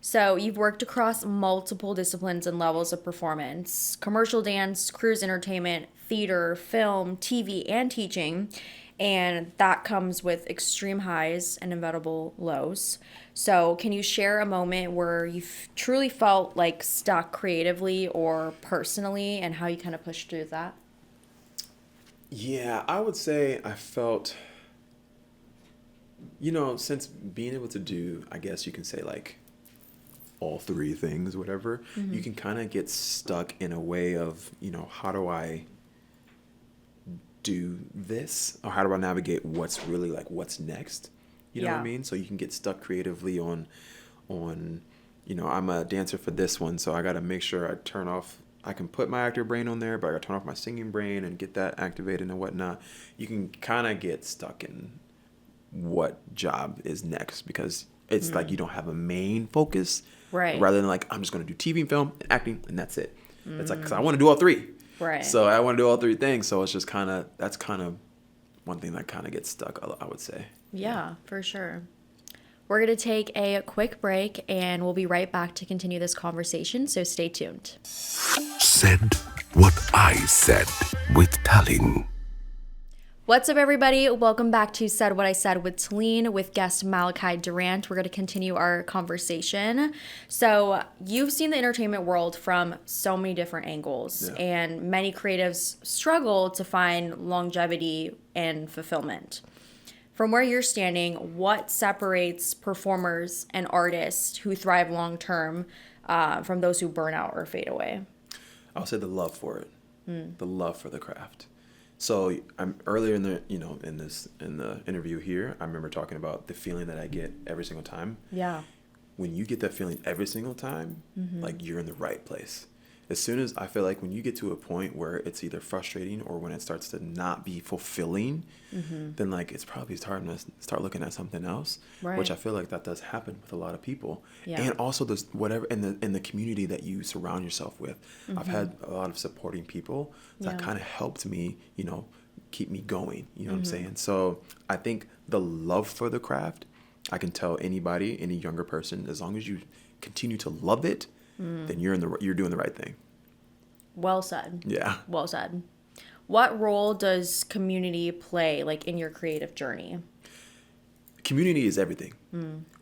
So you've worked across multiple disciplines and levels of performance: commercial dance, cruise entertainment, theater, film, TV, and teaching. And that comes with extreme highs and inevitable lows. So can you share a moment where you truly felt like stuck creatively or personally, and how you kind of pushed through that? Yeah, I would say I felt, since being able to do, I guess you can say like all three things, whatever, you can kind of get stuck in a way of, how do I do this, or how do I navigate what's really like what's next? You know what I mean? So you can get stuck creatively on, I'm a dancer for this one, so I got to make sure I can put my actor brain on there, but I got to turn off my singing brain and get that activated and whatnot. You can kind of get stuck in what job is next, because it's like you don't have a main focus, right? Rather than like, I'm just going to do TV and film and acting and that's it. It's like, because I want to do all three. Right. So I want to do all three things. So it's just that's kind of one thing that kind of gets stuck, I would say. Yeah, for sure. We're going to take a quick break and we'll be right back to continue this conversation. So stay tuned. Said what I said with Talin. What's up, everybody? Welcome back to Said What I Said with Talin with guest Malachi Durant. We're going to continue our conversation. So you've seen the entertainment world from so many different angles, and many creatives struggle to find longevity and fulfillment. From where you're standing, what separates performers and artists who thrive long-term from those who burn out or fade away? I'll say the love for it, the love for the craft. So I'm earlier in the in the interview here, I remember talking about the feeling that I get every single time. Yeah. When you get that feeling every single time, like you're in the right place. As soon as I feel like when you get to a point where it's either frustrating or when it starts to not be fulfilling, then like it's probably time to start looking at something else. Right. Which I feel like that does happen with a lot of people. Yeah. And also this whatever in the community that you surround yourself with. I've had a lot of supporting people that kind of helped me, keep me going. You know what I'm saying? So I think the love for the craft, I can tell anybody, any younger person, as long as you continue to love it, then you're doing the right thing. Well said. Yeah. Well said. What role does community play, like, in your creative journey? Community is everything.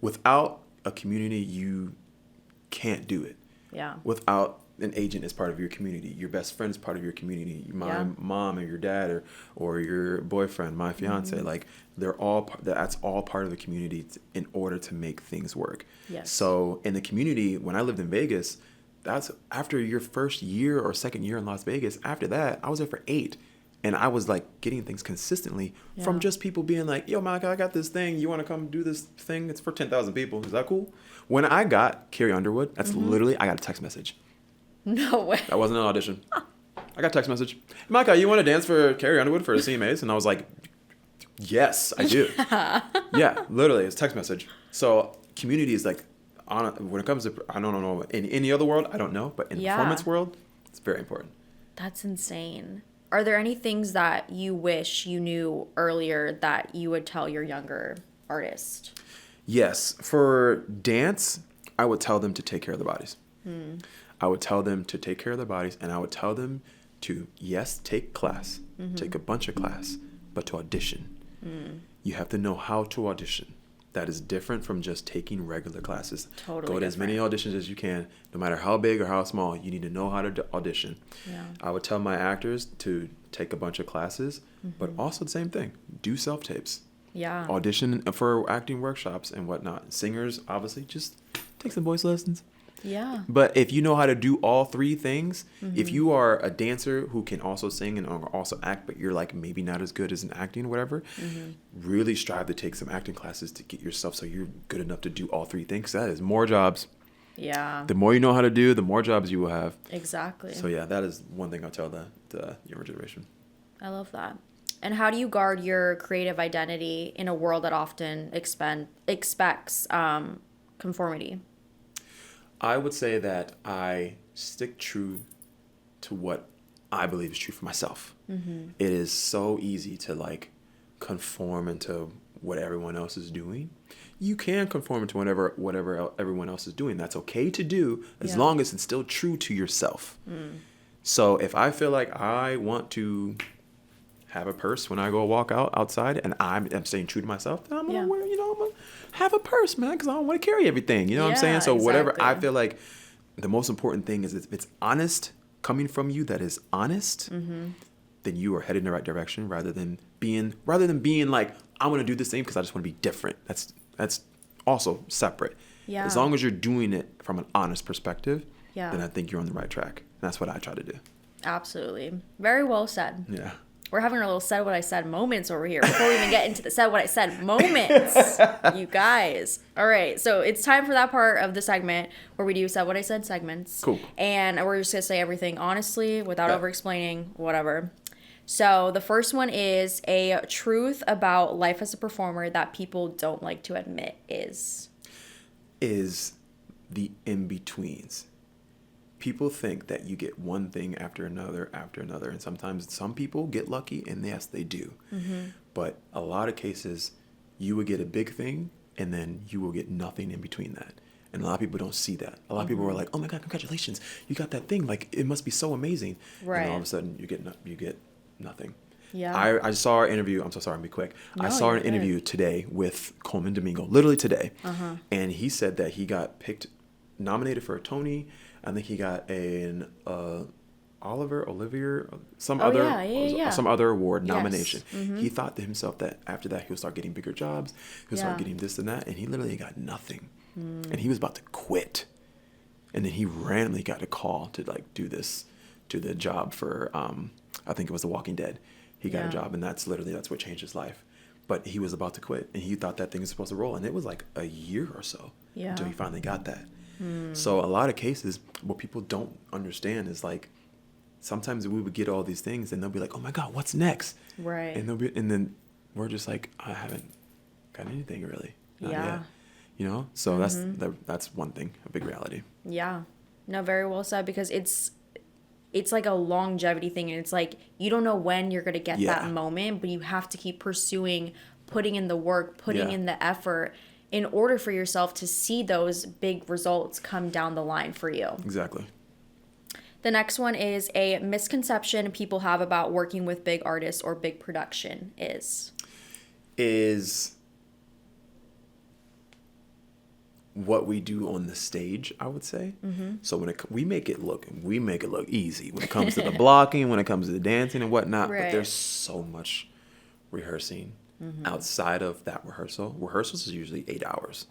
Without a community, you can't do it. Yeah. Without an agent as part of your community, your best friend is part of your community, my mom or your dad or your boyfriend, my fiance, like that's all part of the community in order to make things work. Yes. So in the community, when I lived in Vegas, that's after your first year or second year in Las Vegas. After that, I was there for 8. And I was like getting things consistently from just people being like, yo, Malachi, I got this thing. You want to come do this thing? It's for 10,000 people. Is that cool? When I got Carrie Underwood, that's literally, I got a text message. No way. That wasn't an audition. I got a text message. Malachi, you want to dance for Carrie Underwood for the CMAs? And I was like, yes, I do. Yeah, literally, it's a text message. So community is like, when it comes to, I don't know, in any other world, I don't know. But in the performance world, it's very important. That's insane. Are there any things that you wish you knew earlier that you would tell your younger artist? Yes. For dance, I would tell them to take care of their bodies. I would tell them to take care of their bodies, and I would tell them to, yes, take class, take a bunch of class, but to audition. You have to know how to audition. that is different from just taking regular classes. Totally Go to as many auditions as you can, no matter how big or how small. You need to know how to audition. Yeah. I would tell my actors to take a bunch of classes, but also the same thing. Do self-tapes. Yeah. Audition for acting workshops and whatnot. Singers, obviously, just take some voice lessons. Yeah. But if you know how to do all three things, if you are a dancer who can also sing and also act, but you're like maybe not as good as an acting or whatever, really strive to take some acting classes to get yourself so you're good enough to do all three things. That is more jobs. Yeah. The more you know how to do, the more jobs you will have. Exactly. So yeah, that is one thing I'll tell the younger generation. I love that. And how do you guard your creative identity in a world that often expects conformity? I would say that I stick true to what I believe is true for myself. It is so easy to like conform into what everyone else is doing. You can conform into whatever everyone else is doing. That's okay to do as long as it's still true to yourself. So if I feel like I want to have a purse when I go walk outside and I'm staying true to myself, then I'm gonna wear, I'm gonna have a purse, man, because I don't want to carry everything. You know what I'm saying? So whatever, I feel like the most important thing is if it's honest coming from you, that is honest, then you are headed in the right direction rather than being like, I want to do this thing because I just want to be different. That's also separate. Yeah. As long as you're doing it from an honest perspective, Yeah. then I think you're on the right track. And that's what I try to do. Absolutely. Very well said. Yeah. We're having our little said what I said moments over here before we even get into the said what I said moments. You guys. All right. So it's time for that part of the segment where we do said what I said segments. Cool. And we're just going to say everything honestly without Yeah. over explaining, whatever. So the first one is a truth about life as a performer that people don't like to admit is the in-betweens. People think that you get one thing after another, and sometimes some people get lucky, and yes, they do. But a lot of cases, you will get a big thing, and then you will get nothing in between that. And a lot of people don't see that. A lot of people are like, "Oh my God, congratulations! You got that thing! Like it must be so amazing!" Right. And all of a sudden, you get nothing. Yeah. I saw an interview. I'm so sorry. I'll be quick. I No, saw you're an good. interview today with Coleman Domingo, literally today, and he said that he got nominated for a Tony. I think he got an Olivier, some other award nomination. He thought to himself that after that he'll start getting bigger jobs, he'll start getting this and that, and he literally got nothing. And he was about to quit. And then he randomly got a call to like do the job for I think it was The Walking Dead. He got a job, and that's what changed his life. But he was about to quit, and he thought that thing was supposed to roll, and it was like a year or so until he finally got that. So a lot of cases, what people don't understand is like, sometimes we would get all these things and they'll be like, "Oh my God, what's next?" Right. And then we're just like, "I haven't got anything really, not Yeah. yet." So that's one thing, a big reality. Yeah. No, very well said, because it's like a longevity thing, and it's like you don't know when you're going to get that moment, but you have to keep pursuing, putting in the work, putting in the effort in order for yourself to see those big results come down the line for you. Exactly. The next one is a misconception people have about working with big artists or big production is what we do on the stage, I would say. So when we make it look easy when it comes to the blocking, when it comes to the dancing and whatnot, Right. but there's so much rehearsing outside of that rehearsal. Rehearsals is usually 8 hours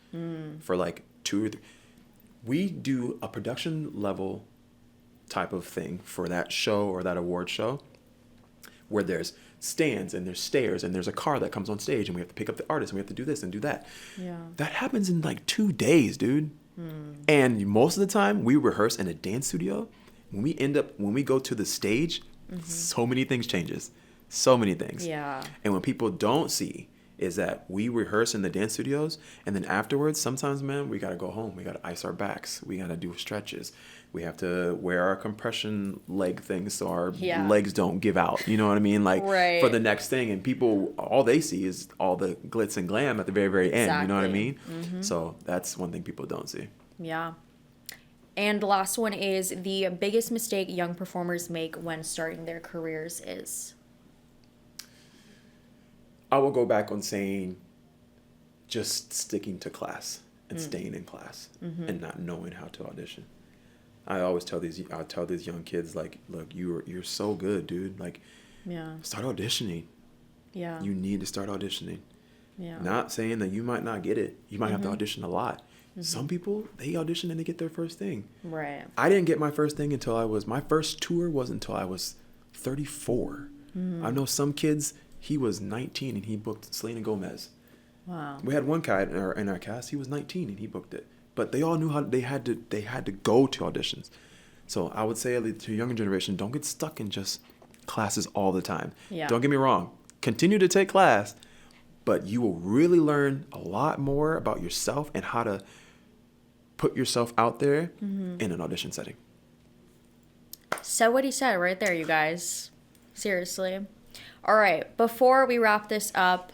for like 2 or 3. We do a production level type of thing for that show or that award show where there's stands and there's stairs and there's a car that comes on stage and we have to pick up the artist and we have to do this and do that. Yeah. That happens in like 2 days, dude. And most of the time we rehearse in a dance studio. When we go to the stage, so many things changes. So many things. Yeah. And what people don't see is that we rehearse in the dance studios, and then afterwards, sometimes, man, we got to go home. We got to ice our backs. We got to do stretches. We have to wear our compression leg things so our legs don't give out. You know what I mean? Like Right. for the next thing. And people, all they see is all the glitz and glam at the very, very end. You know what I mean? So that's one thing people don't see. Yeah. And the last one is the biggest mistake young performers make when starting their careers is. I will go back on saying just sticking to class and staying in class and not knowing how to audition. I always tell these young kids, like, look, you're so good, dude. Like, start auditioning. Yeah. You need to start auditioning. Yeah. Not saying that you might not get it. You might have to audition a lot. Some people, they audition and they get their first thing. Right. I didn't get my first thing my first tour wasn't until I was 34. I know some kids, he was 19 and he booked Selena Gomez. Wow. We had one guy in our cast, he was 19 and he booked it. But they all knew how they had to go to auditions. So I would say to younger generation, don't get stuck in just classes all the time. Yeah. Don't get me wrong. Continue to take class, but you will really learn a lot more about yourself and how to put yourself out there in an audition setting. Said what he said right there, you guys. Seriously. All right, before we wrap this up,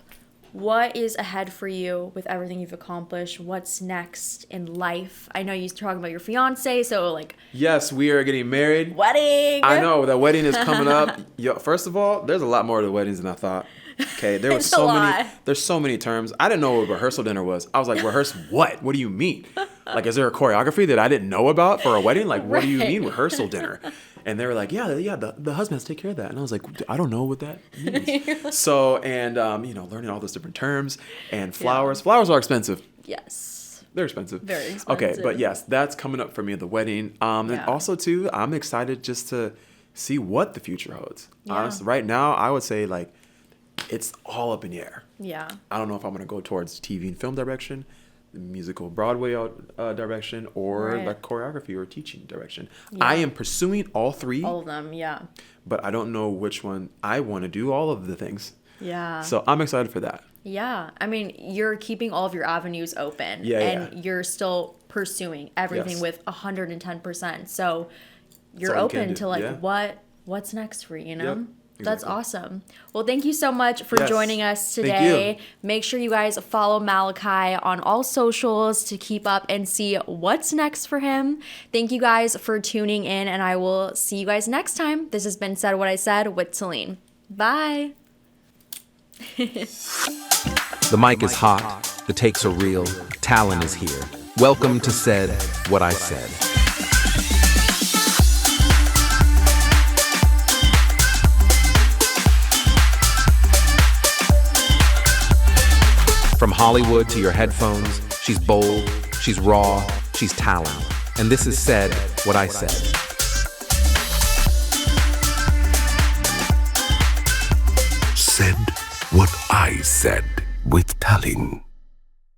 what is ahead for you with everything you've accomplished? What's next in life? I know you're talking about your fiance, so like... Yes, we are getting married. Wedding! I know, the wedding is coming up. Yo, first of all, there's a lot more to weddings than I thought. Okay, there was It's a lot. there's so many terms. I didn't know what rehearsal dinner was. I was like, rehearse what? What do you mean? Like, is there a choreography that I didn't know about for a wedding? Like, what do you mean rehearsal dinner? And they were like, yeah, the husband has to take care of that. And I was like, I don't know what that means. So, and, learning all those different terms and flowers. Flowers are expensive. Yes. They're expensive. Very expensive. Okay, but yes, that's coming up for me at the wedding. And also, too, I'm excited just to see what the future holds. Yeah. Honestly, right now, I would say, like, it's all up in the air. Yeah. I don't know if I'm going to go towards TV and film direction, the musical Broadway direction, or like choreography or teaching direction. Yeah. I am pursuing all three. All of them, yeah. But I don't know which one I want to do all of the things. Yeah. So I'm excited for that. Yeah. I mean, you're keeping all of your avenues open. Yeah, and you're still pursuing everything with 110%. So you're all you can open do. to like Yeah. what's next for you, you know? Yep. That's Exactly. awesome. Well, thank you so much for Yes. joining us Thank today. you. Make sure you guys follow Malachi on all socials to keep up and see what's next for him. Thank you guys for tuning in, and I will see you guys next time. This has been Said What I Said with Talin. Bye. The mic is hot. The takes are real. Talin is here. Welcome to Said What I Said. From Hollywood to your headphones, she's bold, she's raw, she's Talin. And this is Said What I Said. Said what I said with Talin.